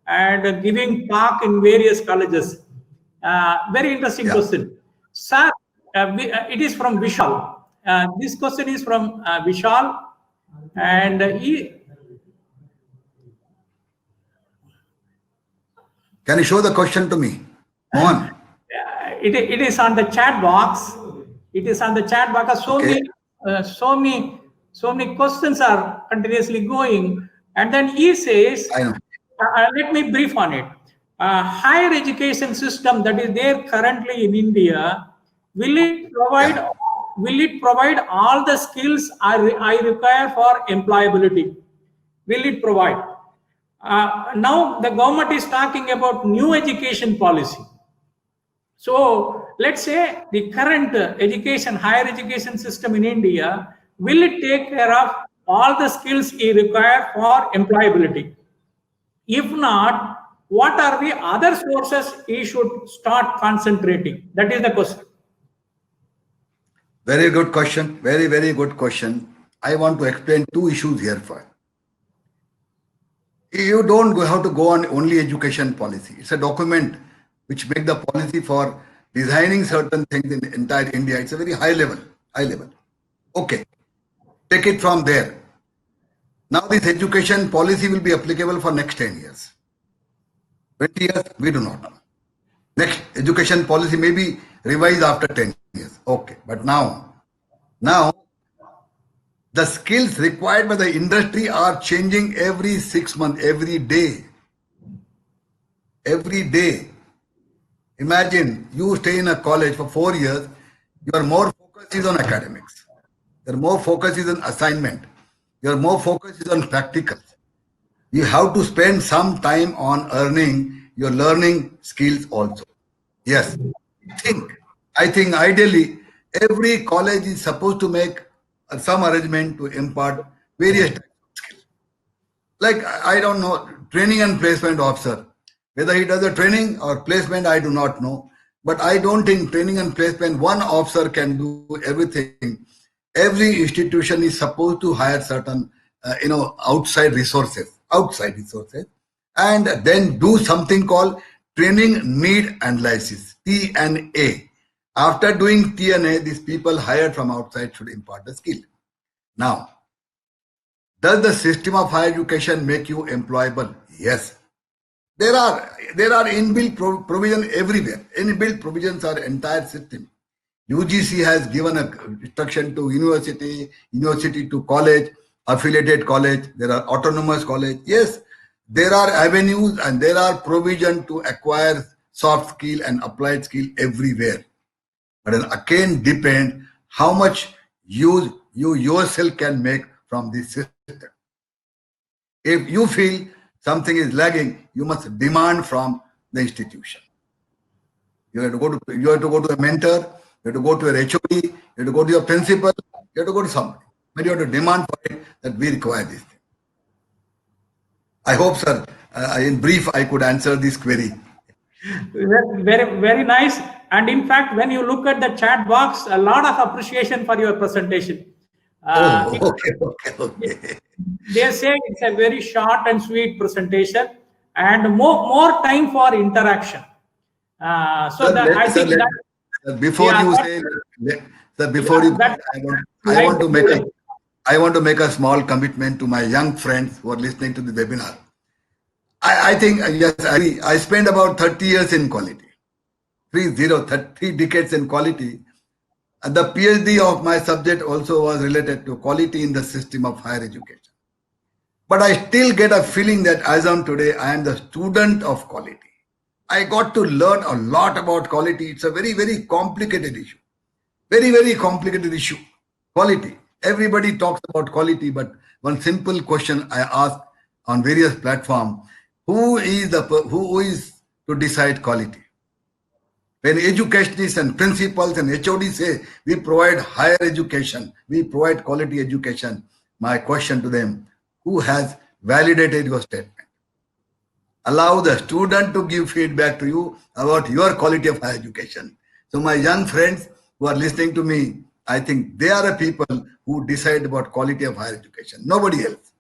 and giving talk in various colleges. Very interesting Yeah. question, sir. It is from Vishal. This question is from Vishal, and Can you show the question to me? Mohan. it is on the chat box. It is on the chat box. Okay. So many questions are continuously going, and then he says, I know. let me brief on it. Higher education system that is there currently in India, will it provide all the skills I require for employability? Will it provide? Now the government is talking about new education policy. So let's say the current higher education system in India, will it take care of all the skills we require for employability? If not, what are the other sources we should start concentrating? That is the question. Very good question. Very, very good question. I want to explain two issues here first. You don't have to go on only education policy. It's a document which makes the policy for designing certain things in entire India. It's a very high level. Okay. Take it from there. Now this education policy will be applicable for next 10 years. 20 years, we do not know. Next education policy may be revised after 10 years. Okay. But now the skills required by the industry are changing every 6 months, every day. Every day. Imagine you stay in a college for 4 years, your more focus is on academics. Your more focus is on assignment. Your more focus is on practicals. You have to spend some time on earning your learning skills also. Yes. I think ideally every college is supposed to make some arrangement to impart various types of skills. Like, I don't know, training and placement officer. Whether he does a training or placement, I do not know. But I don't think training and placement, one officer can do everything. Every institution is supposed to hire certain, outside resources, and then do something called training need analysis, TNA. After doing TNA, these people hired from outside should impart the skill. Now, does the system of higher education make you employable? Yes. There are inbuilt provision everywhere. Inbuilt provisions are entire system. UGC has given a instruction to university to college, affiliated college. There are autonomous college. Yes, there are avenues and there are provision to acquire soft skill and applied skill everywhere. But it again depends how much use you yourself can make from this system. If you feel something is lagging, you must demand from the institution. You have to go to a mentor, you have to go to a HOD, you have to go to your principal, you have to go to somebody. But you have to demand for it that we require this thing. I hope, sir, in brief, I could answer this query. Very, very nice. And in fact, when you look at the chat box, a lot of appreciation for your presentation. Okay. They say it's a very short and sweet presentation and more time for interaction. I want to make a small commitment to my young friends who are listening to the webinar. I think, yes, I spent about 30 years in quality. 3 decades in quality. And the PhD of my subject also was related to quality in the system of higher education. But I still get a feeling that as on today, I am the student of quality. I got to learn a lot about quality. It's a very, very complicated issue. Very, very complicated issue. Quality. Everybody talks about quality, but one simple question I ask on various platforms: who is to decide quality? When educationists and principals and HOD say we provide higher education, we provide quality education, my question to them: who has validated your statement? Allow the student to give feedback to you about your quality of higher education. So my young friends who are listening to me, I think they are the people who decide about quality of higher education, nobody else.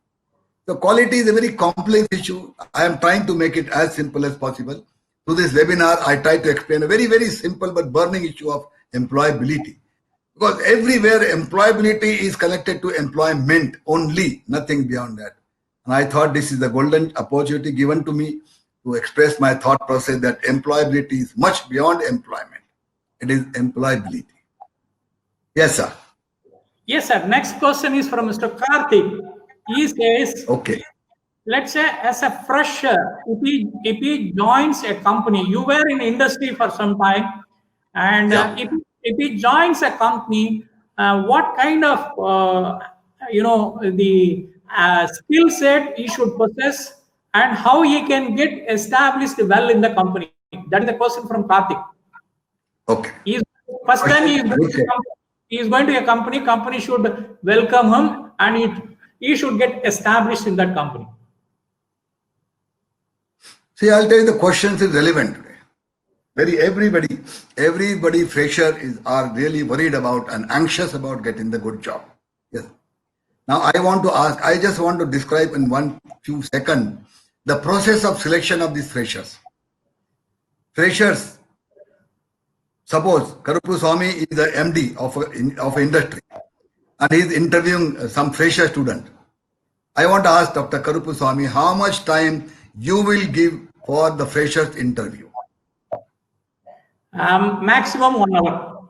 So quality is a very complex issue. I am trying to make it as simple as possible. Through this webinar, I try to explain a very, very simple but burning issue of employability. Because everywhere employability is connected to employment only, nothing beyond that. And I thought this is the golden opportunity given to me to express my thought process that employability is much beyond employment. It is employability. Yes, sir. Yes, sir. Next question is from Mr. Karthik. He says, Okay. let's say as a fresher, if he joins a company, you were in industry for some time, and Yeah. if he joins a company, what kind of the skill set he should possess, and how he can get established well in the company? That is the question from Karthik. Okay. He is first time he is going to a company. Company should welcome him, and he should get established in that company. See, I'll tell you the questions is relevant today. Everybody fresher are really worried about and anxious about getting the good job. Yes. Now I want to ask, I just want to describe in few seconds the process of selection of these freshers. Freshers, suppose Karupu Swami is the MD of industry and he is interviewing some fresher student. I want to ask Dr. Karupu Swami, how much time you will give for the freshers interview? Maximum 1 hour.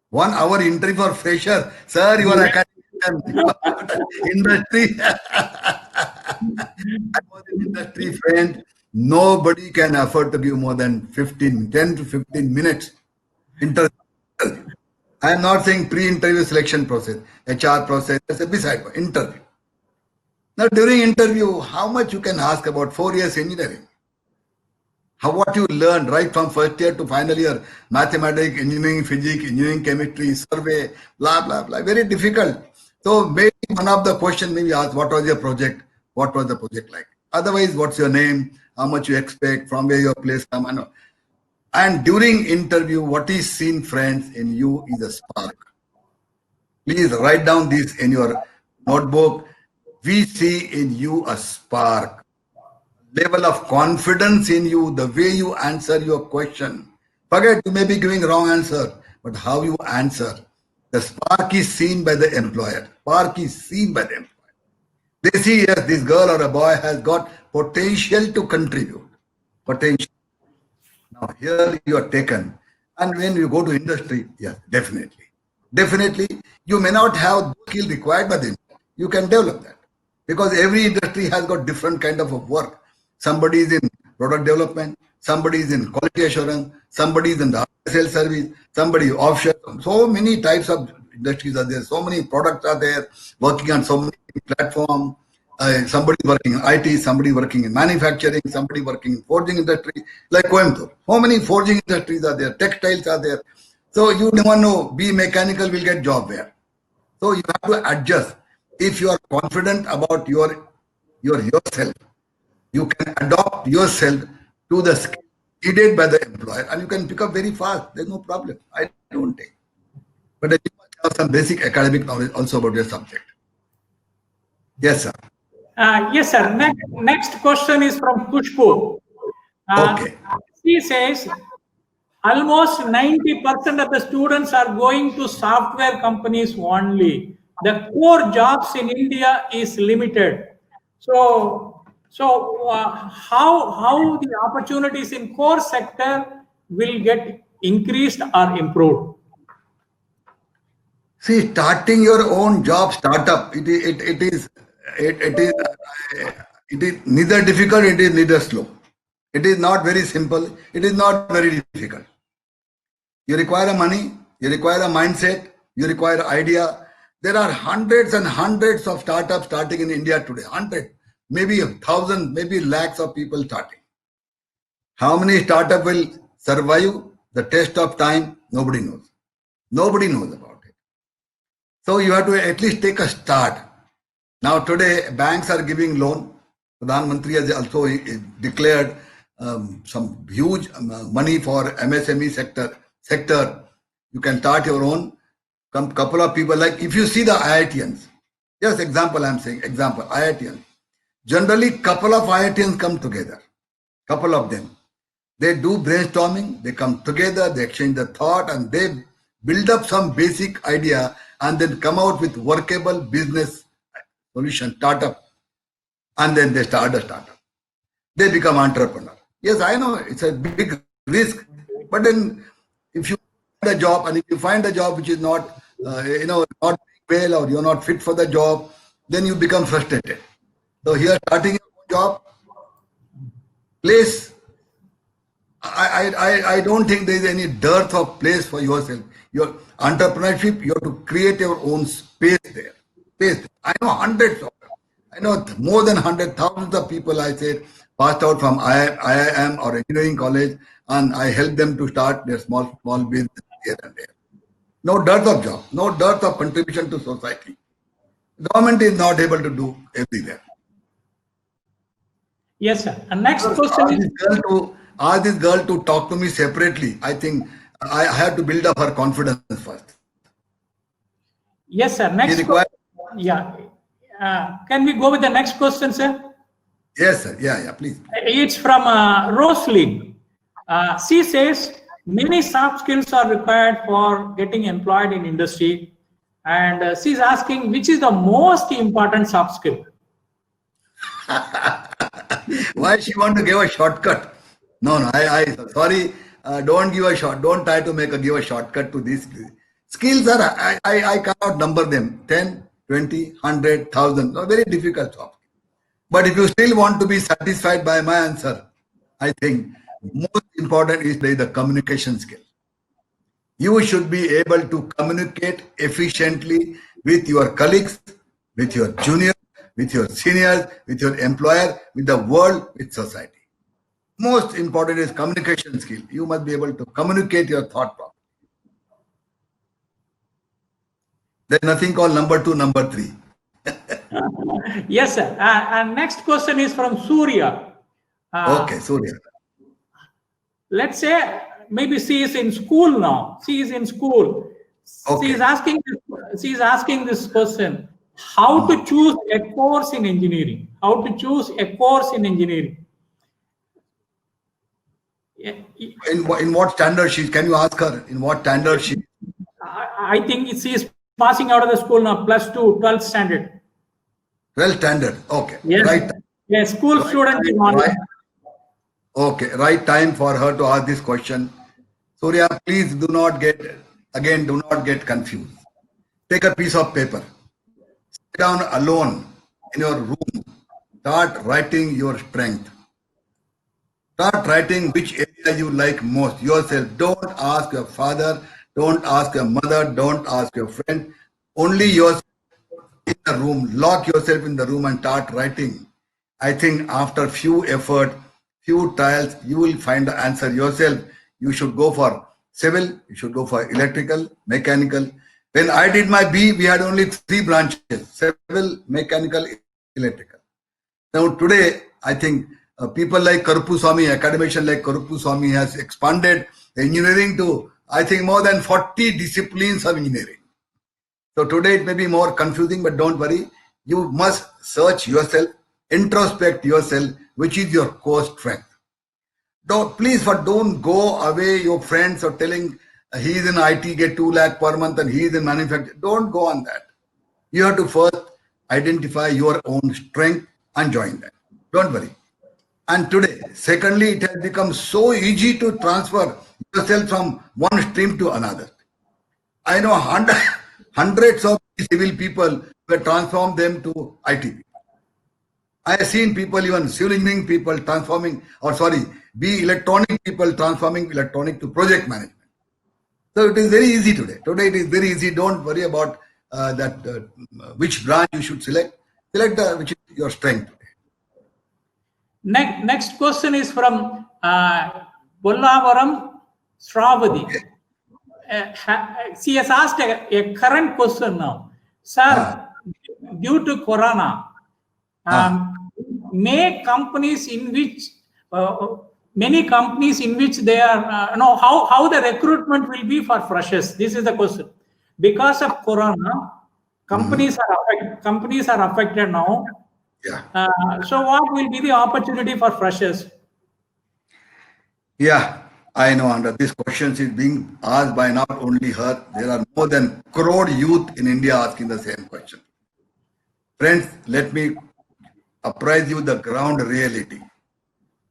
1 hour interview for fresher? Sir, you are academic industry. I was an industry friend. Nobody can afford to give more than 10 to 15 minutes interview. I am not saying pre-interview selection process, HR process, that's a beside interview. Now during interview, how much you can ask about 4 years engineering? What you learned right from first year to final year, mathematics, engineering, physics, engineering, chemistry, survey, blah, blah, blah, very difficult. So maybe one of the questions maybe ask, what was your project? What was the project like? Otherwise, what's your name? How much you expect? From where your place come? And during interview, what is seen, friends, in you is a spark. Please write down this in your notebook. We see in you a spark. Level of confidence in you, the way you answer your question. Forget, you may be giving wrong answer, but how you answer. The spark is seen by the employer. Spark is seen by the employer. They see, yes, this girl or a boy has got potential to contribute. Potential. Now here you are taken. And when you go to industry, yes, definitely. Definitely, you may not have the skill required by them. You can develop that. Because every industry has got different kind of work. Somebody is in product development, somebody is in quality assurance, somebody is in the sales service, somebody offshore. So many types of industries are there. So many products are there, working on so many platforms. Somebody working in IT, somebody working in manufacturing, somebody working in forging industry, like Coimbatore. So many forging industries are there, textiles are there. So you never know, be mechanical will get job there. So you have to adjust. If you are confident about yourself, you can adopt yourself to the skill needed by the employer, and you can pick up very fast. There's no problem. I don't take. But you must have some basic academic knowledge also about your subject. Yes, sir. Yes, sir. Next question is from Kushbu. Okay. He says, almost 90% of the students are going to software companies only. The core jobs in India is limited. So how the opportunities in core sector will get increased or improved? See, starting your own job startup, it is neither difficult, it is neither slow. It is not very simple. It is not very difficult. You require a money, you require a mindset, you require idea, There are hundreds and hundreds of startups starting in India today. Hundred, maybe 1,000, maybe lakhs of people starting. How many startups will survive the test of time? Nobody knows. Nobody knows about it. So you have to at least take a start. Now today banks are giving loan. Pradhan Mantri has also declared some huge money for MSME sector. You can start your own. Couple of people, like if you see the IITians, just example I'm saying, example, IITians. Generally, couple of IITians come together. Couple of them. They do brainstorming, they come together, they exchange the thought, and they build up some basic idea and then come out with workable business solution, startup. And then they start a startup. They become entrepreneur. Yes, I know it's a big risk, but then if you find a job, and if you find a job which is not, not well, or you're not fit for the job, then you become frustrated. So here, starting a job, place. I don't think there is any dearth of place for yourself. Your entrepreneurship, you have to create your own space there. I know hundreds of them. I know more than 100,000 of people, I said, passed out from IIM or engineering college, and I help them to start their small business here and there. No dearth of job, no dearth of contribution to society. Government is not able to do everywhere. Yes, sir. And next question is, ask this girl to talk to me separately. I think I have to build up her confidence first. yes, sir. Next yeah. Can we go with the next question, sir? Yes, sir. Yeah, please. It's from Roslyn. She says many soft skills are required for getting employed in industry, and she's asking which is the most important soft skill. Why she want to give a shortcut? No, I sorry. Don't give a short. Don't try to give a shortcut to these skills. Are I cannot number them. 10, 20, 100, 1,000. No, very difficult job. But if you still want to be satisfied by my answer, I think most important is the communication skill. You should be able to communicate efficiently with your colleagues, with your juniors, with your seniors, with your employer, with the world, with society. Most important is communication skill. You must be able to communicate your thought properly. There's nothing called number 2, number 3. Yes, sir. And next question is from Surya. Okay, Surya. Let's say maybe she is in school now. She is in school. Okay. She is asking this question: how to choose a course in engineering? How to choose a course in engineering? In what standard she? Can you ask her in what standard she? I think she is passing out of the school now, +2, 12th standard. 12th standard. Okay. Yes. Right. Yes, school student is on. Right. Okay. Right time for her to ask this question. Surya, please do not get confused. Take a piece of paper. Sit down alone in your room. Start writing your strength. Start writing which area you like most yourself. Don't ask your father. Don't ask your mother. Don't ask your friend. Only yourself in the room. Lock yourself in the room and start writing. I think after few effort, few trials, you will find the answer yourself. You should go for civil. You should go for electrical, mechanical. When I did my B, we had only 3 branches: civil, mechanical, electrical. Now today, I think people like Karupuswamy, academician like Karupuswamy has expanded engineering to, I think, more than 40 disciplines of engineering. So today it may be more confusing, but don't worry. You must search yourself, introspect yourself, which is your core strength. Don't go away your friends or telling he is in IT, get 2 lakh per month, and he is in manufacturing. Don't go on that. You have to first identify your own strength and join that. Don't worry. And today, secondly, it has become so easy to transfer yourself from one stream to another. I know hundreds of civil people who transform them to IT people. I have seen people, even civil engineering people electronic people transforming electronic to project management. So it is very easy today. Today it is very easy. Don't worry about which branch you should select. Select which is your strength. Next question is from Bollavaram Sravadi. She has asked a current question now. Sir, due to Corona, may companies in which many companies in which they are how the recruitment will be for freshers? This is the question. Because of Corona, companies are affected now. Yeah. So what will be the opportunity for freshers? Yeah, I know, Andra. This question is being asked by not only her. There are more than crore youth in India asking the same question. Friends, let me apprise you the ground reality.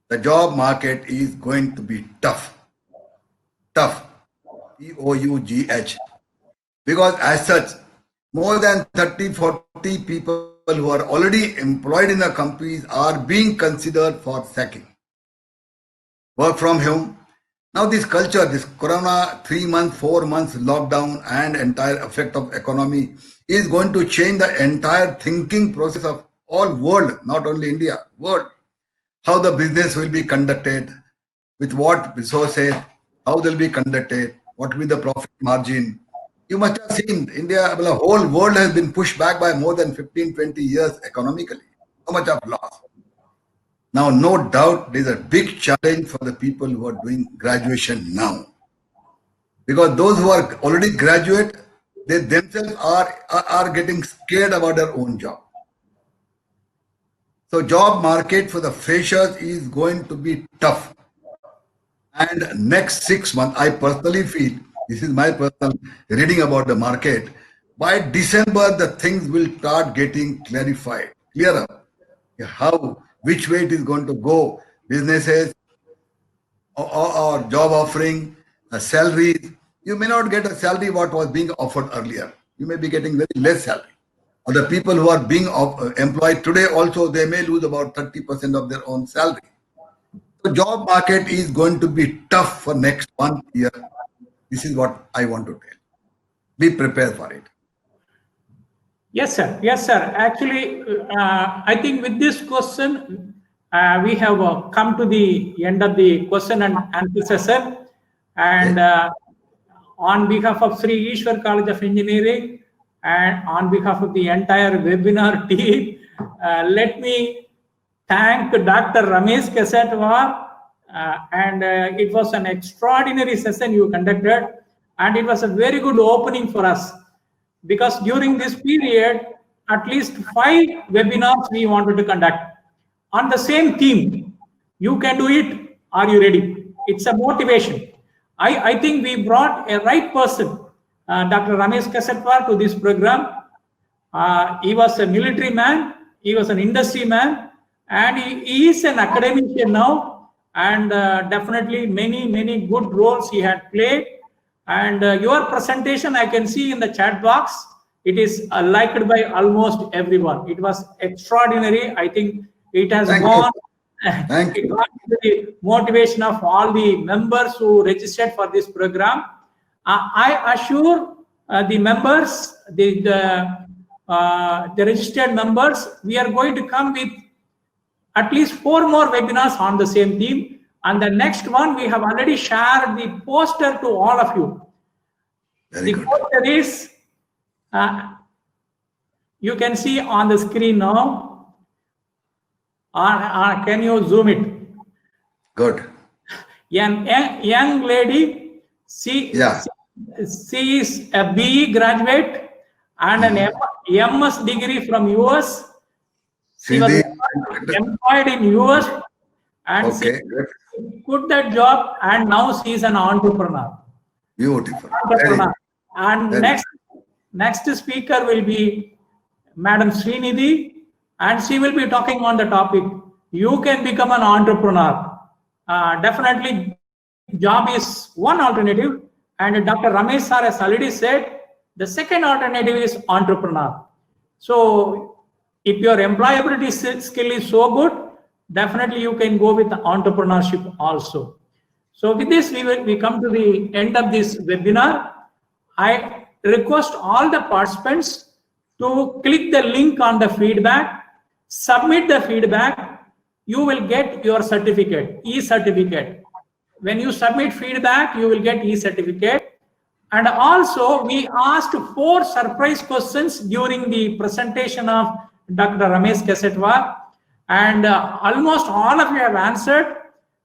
The job market is going to be tough. Tough. T-O-U-G-H. Because as such, more than 30-40 people who are already employed in the companies are being considered for sacking. Work from home. Now this culture, this Corona 3 months, 4 months lockdown and entire effect of economy is going to change the entire thinking process of all world, not only India, world. How the business will be conducted, with what resources, how they'll be conducted, what will be the profit margin. You must have seen India, the whole world has been pushed back by more than 15-20 years economically. So much of loss. Now, no doubt, there's a big challenge for the people who are doing graduation now. Because those who are already graduate, they themselves are getting scared about their own job. So job market for the freshers is going to be tough. And next 6 months, I personally feel, this is my personal reading about the market, by December, the things will start getting clarified, clearer. How, which way it is going to go, businesses or job offering, salaries. You may not get a salary what was being offered earlier. You may be getting very less salary. Or the people who are being employed today also, they may lose about 30% of their own salary. The job market is going to be tough for next 1 year. This is what I want to tell. Be prepared for it. Yes, sir. Yes, sir. Actually, I think with this question, we have come to the end of the question and answer session. And on behalf of Sri Ishwar College of Engineering and on behalf of the entire webinar team, let me thank Dr. Ramesh Kesatwar. And it was an extraordinary session you conducted. And it was a very good opening for us. Because during this period, at least 5 webinars we wanted to conduct on the same theme. You can do it. Are you ready? It's a motivation. I think we brought a right person, Dr. Ramesh Kesatwar, to this program. He was a military man. He was an industry man. And he is an academician now. And definitely many good roles he had played. And your presentation, I can see in the chat box, it is liked by almost everyone. It was extraordinary. I think it has gone the motivation of all the members who registered for this program. I assure the members, the registered members, we are going to come with at least 4 more webinars on the same theme. And the next one, we have already shared the poster to all of you. Very good. Poster is, you can see on the screen now. Can you zoom it? Good. Young lady, she is a BE graduate and an MS degree from US. She was employed in US and she quit that job and now she is an entrepreneur. Beautiful. And next speaker will be Madam Srinidhi, and she will be talking on the topic, you can become an entrepreneur. Definitely, job is one alternative, and Dr. Ramesh sir has already said, the second alternative is entrepreneur. So, if your employability skill is so good, definitely you can go with the entrepreneurship also. So with this, we come to the end of this webinar. request all the participants to click the link on the feedback, submit the feedback, you will get your certificate, e-certificate. When you submit feedback, you will get e-certificate. And also we asked 4 surprise questions during the presentation of Dr. Ramesh Kesetwar, and almost all of you have answered,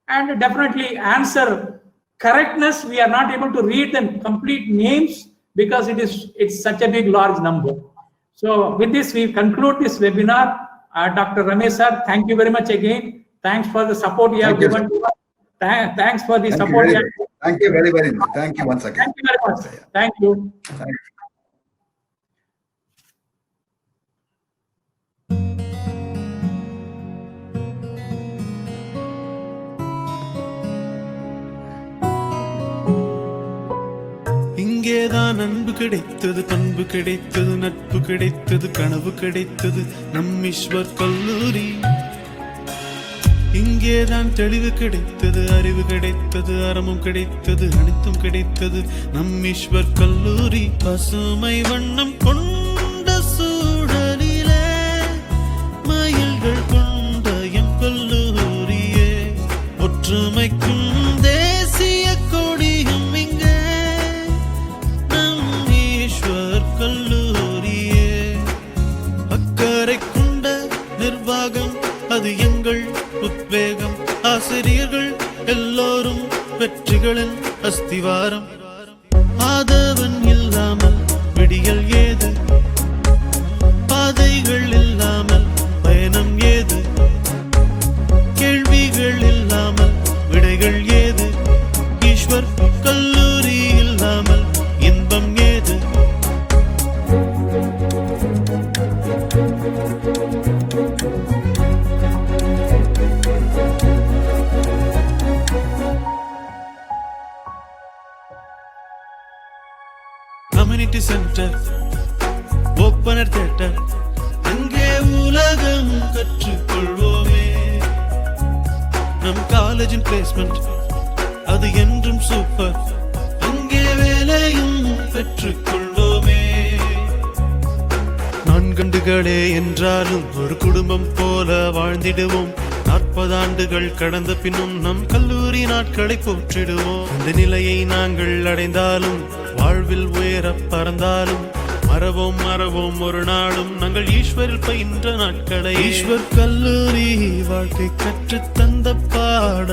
and definitely answer correctness. We are not able to read the complete names because it's such a big large number. So with this, we conclude this webinar. Dr. Ramesh sir, thank you very much again. Thanks for the support you have given to us. Thanks for the support. Thank you very, very much. Thank you once again. Thank you very much. Thank you. Thank you. இங்கேதான் அன்பு கிடைத்தது, பண்பு கிடைத்தது, நட்பு கிடைத்தது, கனவு கிடைத்தது நம் ஈஸ்வர் கல்லூரி. இங்கேதான் தெளிவு கிடைத்தது, அறிவு கிடைத்தது, அறமும் கிடைத்தது, அனைத்தும் கிடைத்தது நம் ஈஸ்வர் கல்லூரி. பசுமை வண்ணம் கொண்ட சூழலிலே மயில்கள் கொண்ட எம் கல்லூரியே, ஒற்றுமைக்கும் தேசிய கொடியும் இங்கே நம் ஈஸ்வர் கல்லூரியே. அக்கறை கொண்ட நிர்வாகம் அது எங்கள் உத்வேகம், ஆசிரியர்கள் எல்லோரும் வெற்றிகளின் அஸ்திவாரம். ஆதவன் இல்லாமல் விடியல் ஏது, பாதைகள் இல்லாமல் பயணம் ஏது, கேள்விகள் இல்லாமல் விடைகள் ஏது, ஈஸ்வர் கல்லூரி இல்லாமல் இன்பம் ஏது. கம்யூனிட்டி சென்டர், ஓப்பனர் தியேட்டர், அங்கே உலகம் கற்றுக்கொள்வோமே. நம் காலேஜின் பிளேஸ்மெண்ட் அது என்றும் சூப்பர், அங்கே வேலையும் பெற்றுக்கொள்வோமே. நான்கண்டுகளே என்றாலும் ஒரு குடும்பம் போல வாழ்ந்திடுவோம். 40 ஆண்டுகள் கடந்த பின்னும் நம் கல்லூரி நாட்களை போற்றிடுவோம். இந்த நிலையை நாங்கள் அடைந்தாலும், வாழ்வில் உயர பறந்தாலும், மறவோம் மறவோம் ஒரு நாளும் நாங்கள் ஈஸ்வரில் பயின்ற நாட்களை. ஈஸ்வர் கல்லூரி வாழ்க்கை கற்று தந்த பாடம்